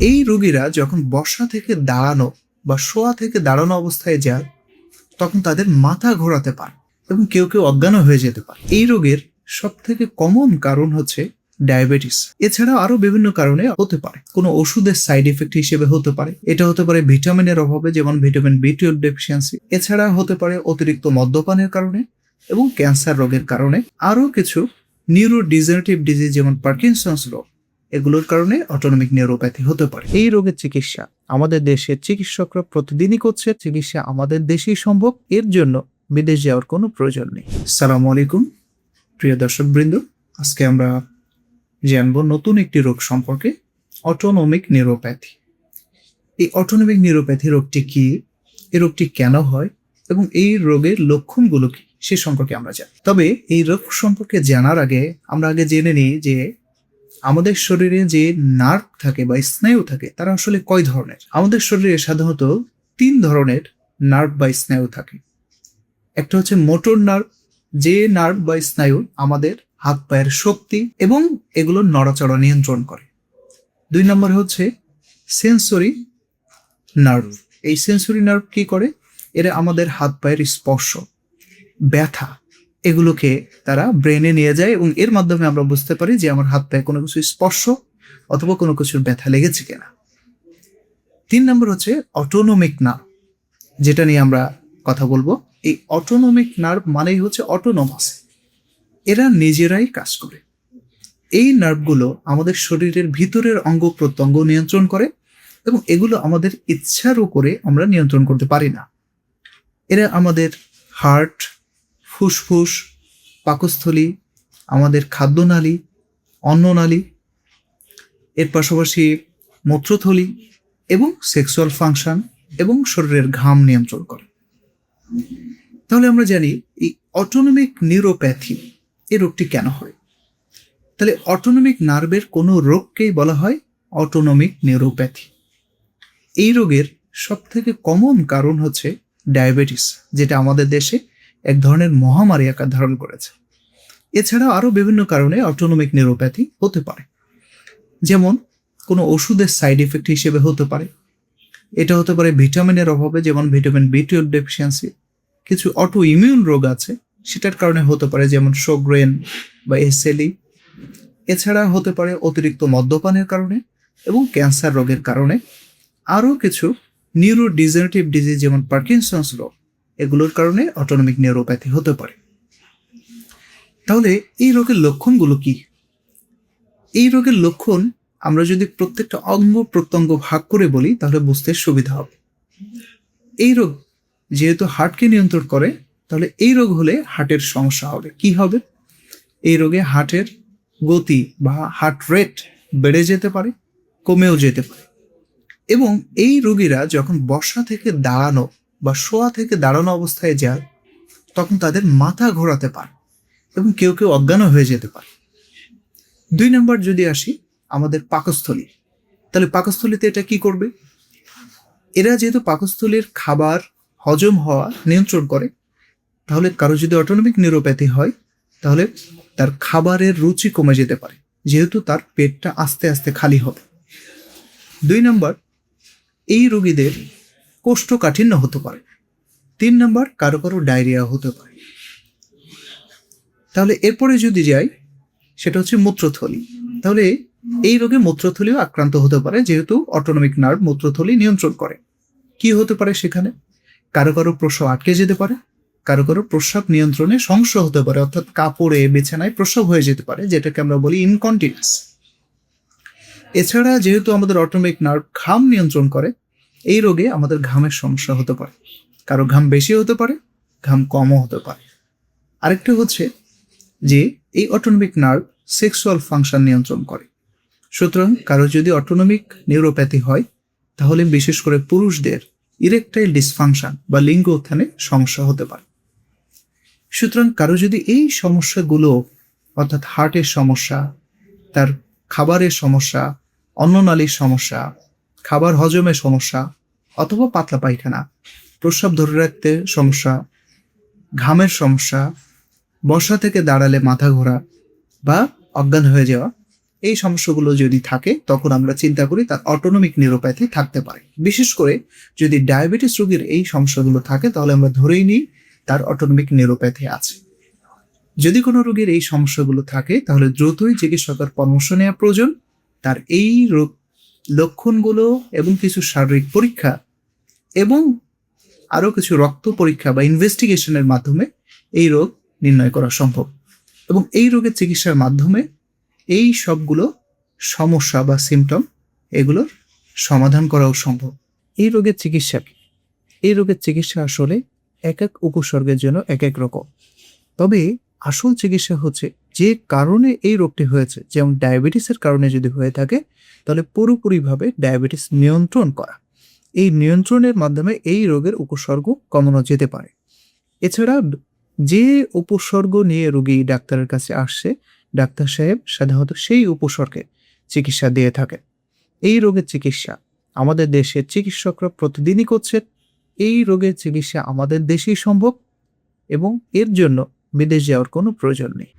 এই রোগীরা যখন বসা থেকে দাঁড়ানো বা শোয়া থেকে দাঁড়ানো অবস্থায় যায় তখন তাদের মাথা ঘোরাতে পারে এবং কেউ কেউ অজ্ঞানও হয়ে যেতে পারে। এই রোগের সব থেকে কমন কারণ হচ্ছে ডায়াবেটিস। এছাড়াও আরো বিভিন্ন কারণে হতে পারে। কোনো ওষুধের সাইড এফেক্ট হিসেবে হতে পারে। এটা হতে পারে ভিটামিনের অভাবে, যেমন ভিটামিন B12 ডেফিসিয়েন্সি। এছাড়া হতে পারে অতিরিক্ত মদ্যপানের কারণে এবং ক্যান্সার রোগের কারণে। আরো কিছু নিউরোডিজেনারেটিভ ডিজিজ যেমন পার্কিনসন্স রোগ, এগুলোর কারণে অটোনমিক নিউরোপ্যাথি হতে পারে। এই রোগের চিকিৎসা আমাদের দেশের চিকিৎসকরা প্রতিদিনই করছে। চিকিৎসা আমাদের দেশেই সম্ভব, এর জন্য বিদেশ যাওয়ার কোনো প্রয়োজন নেই। আসসালামু আলাইকুম প্রিয় দর্শকবৃন্দ, আজকে আমরা জানবো নতুন একটি রোগ সম্পর্কে, অটোনমিক নিউরোপ্যাথি। এই অটোনমিক নিউরোপ্যাথি রোগটি কি, এই রোগটি কেন হয় এবং এই রোগের লক্ষণগুলো কি সে সম্পর্কে আমরা জানি। তবে এই রোগ সম্পর্কে জানার আগে আমরা জেনে নিই যে আমাদের শরীরে যে নার্ভ থাকে বা স্নায়ু থাকে তারা আসলে কয় ধরনের। আমাদের শরীরে সাধারণত 3 ধরনের নার্ভ বা স্নায়ু থাকে। একটা হচ্ছে মোটর নার্ভ, যে নার্ভ বা স্নায়ু আমাদের হাত পায়ের শক্তি এবং এগুলোর নড়াচড়া নিয়ন্ত্রণ করে। 2 নম্বর হচ্ছে সেন্সরি নার্ভ। এই সেন্সরি নার্ভ কি করে? এরা আমাদের হাত পায়ের স্পর্শ, ব্যথা, এগুলোকে তারা ব্রেনে নিয়ে যায় এবং এর মাধ্যমে আমরা বুঝতে পারি যে আমার হাত পায়ে কোনো কিছু স্পর্শ অথবা কোনো কিছুর ব্যথা লেগেছে কিনা। 3 নম্বর হচ্ছে অটোনমিক নার্ভ, যেটা নিয়ে আমরা কথা বলবো। এই অটোনমিক নার্ভ মানেই হচ্ছে অটোনোমাস, এরা নিজেরাই কাজ করে। এই নার্ভগুলো আমাদের শরীরের ভিতরের অঙ্গ প্রত্যঙ্গ নিয়ন্ত্রণ করে এবং এগুলো আমাদের ইচ্ছার উপরে আমরা নিয়ন্ত্রণ করতে পারি না। এরা আমাদের হার্ট, ফুসফুস, পাকস্থলী, আমাদের খাদ্যনালী, অন্ননালী, এর পাশাপাশি মূত্রথলি এবং সেক্সুয়াল ফাংশন এবং শরীরের ঘাম নিয়ন্ত্রণ করে। তাহলে আমরা জানি এই অটোনমিক নিউরোপ্যাথি, এই রোগটি কেন হয়। তাহলে অটোনমিক নার্ভের কোনো রোগকেই বলা হয় অটোনমিক নিউরোপ্যাথি। এই রোগের সব থেকে কমন কারণ হচ্ছে ডায়াবেটিস, যেটা আমাদের দেশে এক ধরনের মহামারী আকার ধারণ করেছে। এছাড়াও আরো বিভিন্ন কারণে অটোনমিক নিউরোপ্যাথি হতে পারে, যেমন কোনো ওষুধের সাইড এফেক্ট হিসেবে হতে পারে। এটা হতে পারে ভিটামিনের অভাবে, যেমন ভিটামিন B12 ডেফিসিয়েন্সি। কিছু অটো ইমিউন রোগ আছে, সেটার কারণে হতে পারে, যেমন শোগ্রেন বা SLE। এছাড়া হতে পারে অতিরিক্ত মদ্যপানের কারণে এবং ক্যান্সার রোগের কারণে। আরও কিছু নিউরোডিজেনারেটিভ ডিজিজ যেমন পার্কিনসন্স রোগ, এগুলোর কারণে অটোনমিক নিউরোপ্যাথি হতে পারে। তাহলে এই রোগের লক্ষণগুলো কি? এই রোগের লক্ষণ আমরা যদি প্রত্যেকটা অঙ্গ প্রত্যঙ্গ ভাগ করে বলি তাহলে বুঝতে সুবিধা হবে। এই রোগ যেহেতু হার্টকে নিয়ন্ত্রণ করে, তাহলে এই রোগ হলে হার্টের সমস্যা হবে। কি হবে? এই রোগে হার্টের গতি বা হার্ট রেট বেড়ে যেতে পারে, কমেও যেতে পারে। এবং এই রোগীরা যখন বসা থেকে দাঁড়ানো বা শোয়া থেকে দাঁড়ানো অবস্থায় যায় তখন তাদের মাথা ঘোরাতে পারে এবং কেউ কেউ অজ্ঞানও হয়ে যেতে পারে। 2 নম্বর যদি আসি আমাদের পাকস্থলী, তাহলে পাকস্থলীতে এটা কি করবে? এরা যেহেতু পাকস্থলীর খাবার হজম হওয়া নিয়ন্ত্রণ করে, তাহলে কারো যদি অটোনমিক নিউরোপ্যাথি হয় তাহলে তার খাবারের রুচি কমে যেতে পারে, যেহেতু তার পেটটা আস্তে আস্তে খালি হবে। 2 নম্বর, এই রোগীদের কোষ্ঠকাঠিন্য হতে পারে। 3 নম্বর, কারো কারো ডায়রিয়া হতে পারে। তাহলে এরপরে যদি যাই, সেটা হচ্ছে মূত্রথলি। তাহলে এই রোগে মূত্রথলিও আক্রান্ত হতে পারে, যেহেতু অটোনমিক নার্ভ মূত্রথলি নিয়ন্ত্রণ করে। কি হতে পারে সেখানে? কারো কারো প্রস্রাব আটকে যেতে পারে, কারো কারো প্রস্রাব নিয়ন্ত্রণে সমস্যা হতে পারে, অর্থাৎ কাপড়ে বিছানায় প্রস্রাব হয়ে যেতে পারে, যেটাকে আমরা বলি ইনকন্টিনেন্স। এছাড়া যেহেতু আমাদের অটোনমিক নার্ভ ঘাম নিয়ন্ত্রণ করে, এই রোগে আমাদের ঘামের সমস্যা হতে পারে। কারো ঘাম বেশি হতে পারে, ঘাম কমও হতে পারে। আরেকটা হচ্ছে যে এই অটোনমিক নার্ভ সেক্সুয়াল ফাংশন নিয়ন্ত্রণ করে। সুতরাং কারো যদি অটোনমিক নিউরোপ্যাথি হয় তাহলে বিশেষ করে পুরুষদের ইরেকটাইল ডিসফাংশন বা লিঙ্গ উত্থানে সমস্যা হতে পারে। সুতরাং কারো যদি এই সমস্যাগুলো, অর্থাৎ হার্টের সমস্যা, তার খাবারের সমস্যা, অন্ননালীর সমস্যা, খাবার হজমের সমস্যা, অথবা পাতলা পায়খানা, প্রস্রাব ধরে রাখতে সমস্যা, ঘামের সমস্যা, বসা থেকে দাঁড়ালে মাথা ঘোরা বা অজ্ঞান হয়ে যাওয়া, এই সমস্যাগুলো যদি থাকে তখন আমরা চিন্তা করি তার অটোনমিক নিউরোপ্যাথি থাকতে পারে। বিশেষ করে যদি ডায়াবেটিস রোগীর এই সমস্যাগুলো থাকে তাহলে আমরা ধরেই নিই তার অটোনমিক নিউরোপ্যাথি আছে। যদি কোনো রোগীর এই সমস্যাগুলো থাকে তাহলে দ্রুতই চিকিৎসকের পরামর্শ নেওয়া প্রয়োজন। তার এই রোগ লক্ষণগুলো এবং কিছু শারীরিক পরীক্ষা এবং আরও কিছু রক্ত পরীক্ষা বা ইনভেস্টিগেশনের মাধ্যমে এই রোগ নির্ণয় করা সম্ভব এবং এই রোগের চিকিৎসার মাধ্যমে এই সবগুলো সমস্যা বা সিমটম এগুলোর সমাধান করাও সম্ভব। এই রোগের চিকিৎসা আসলে এক এক উপসর্গের জন্য এক এক রকম। তবে আসল চিকিৎসা হচ্ছে যে কারণে এই রোগটি হয়েছে, যেমন ডায়াবেটিসের কারণে যদি হয়ে থাকে তাহলে পুরোপুরিভাবে ডায়াবেটিস নিয়ন্ত্রণ করা। এই নিয়ন্ত্রণের মাধ্যমে এই রোগের উপসর্গ কমানো যেতে পারে। এছাড়া যে উপসর্গ নিয়ে রোগী ডাক্তারের কাছে আসছে, ডাক্তার সাহেব সাধারণত সেই উপসর্গের চিকিৎসা দিয়ে থাকেন। এই রোগের চিকিৎসা আমাদের দেশের চিকিৎসকরা প্রতিদিনই করছেন। এই রোগের চিকিৎসা আমাদের দেশেই সম্ভব এবং এর জন্য বিদেশ যাওয়ার কোনো প্রয়োজন নেই।